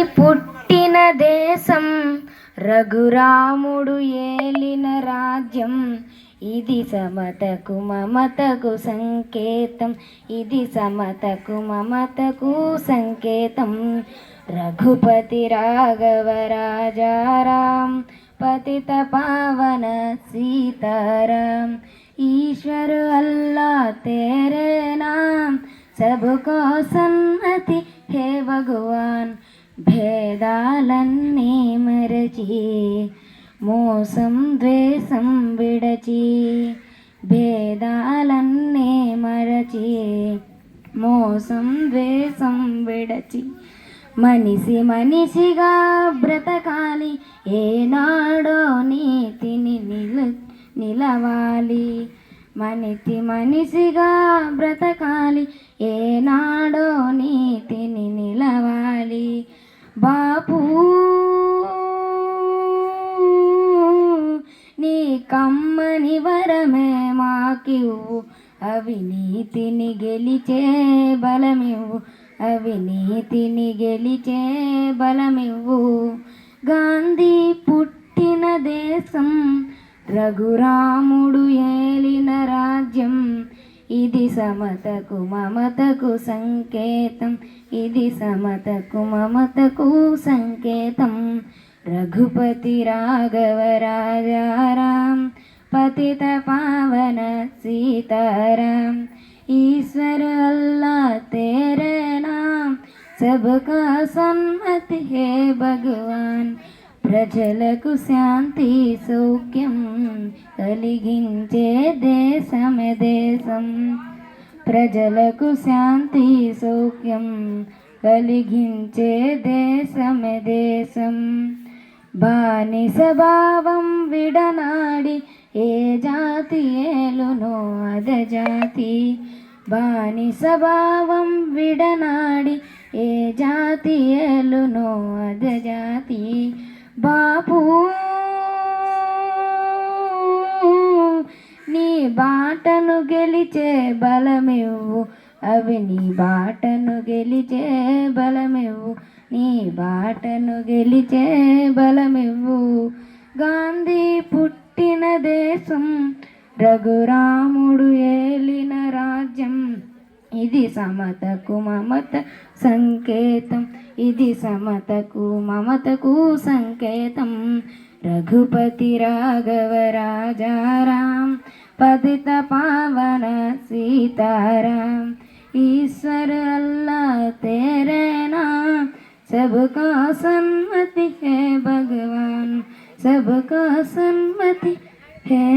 పుట్టిన దేశం రఘురాముడు ఏలిన రాజ్యం. ఇది సమతకు మమతకు సంకేతం, ఇది సమతకు మమతకు సంకేతం. రఘుపతి రాఘవ రాజారాం, పతిత పావన సీతారాం. ईश्वर अल्लाह तेरे नाम, सबको सन्मति हे भगवान. భేదాలన్నీ మరచి మోసం ద్వేషం విడచి, భేదాలన్నీ మరచి మోసం ద్వేషం విడచి. మనిషి మనిషిగా బ్రతకాలి, ఏనాడో నీతిని నిలవాలి. మనిషిగా బ్రతకాలి, ఏనాడో నీతిని నిలవాలి. బాపు నీ కమ్మని వరమే మాకివ్వు, అవినీతిని గెలిచే బలమివ్వు, అవినీతిని గెలిచే బలమివ్వు. గాంధీ పుట్టిన దేశం రఘురాముడు ఏలిన రాజ్యం. ఇది సమతకు మమతకు సంకేతం, ఇది సమతకు మమతకు సంకేతం. రఘుపతి రాఘవ రాజారాం, పతిత పావన సీతారాం. ईश्वर अल्लाह तेरे नाम, सबका सन्मति है भगवान. ప్రజలకు శాంతి సౌఖ్యం కలిగించే దేశమే దేశం, ప్రజలకు శాంతి సౌఖ్యం కలిగించే దేశమే దేశం. బానిస భావం విడనాడి ఏ జాతి ఏలునో అద జాతి, బానిస భావం విడనాడి ఏ జాతి ఏలునో అద జాతి. బాపు నీ బాటను గెలిచే బలమివ్వు, అవి నీ బాటను గెలిచే బలమివ్వు, నీ బాటను గెలిచే బలమివ్వు. గాంధీ పుట్టిన దేశం రఘురాముడు ఏలిన రాజ్యం. ఇది సమతకు మమత సంకేతం, ఇది సమతకు మమతకు సంకేతం. రఘుపతి రాఘవ రాజారాం, పతిత పావన సీతారాం. ईश्वर अल्लाह तेरे नाम, सबका सन्मति है भगवान, सबका सन्मति है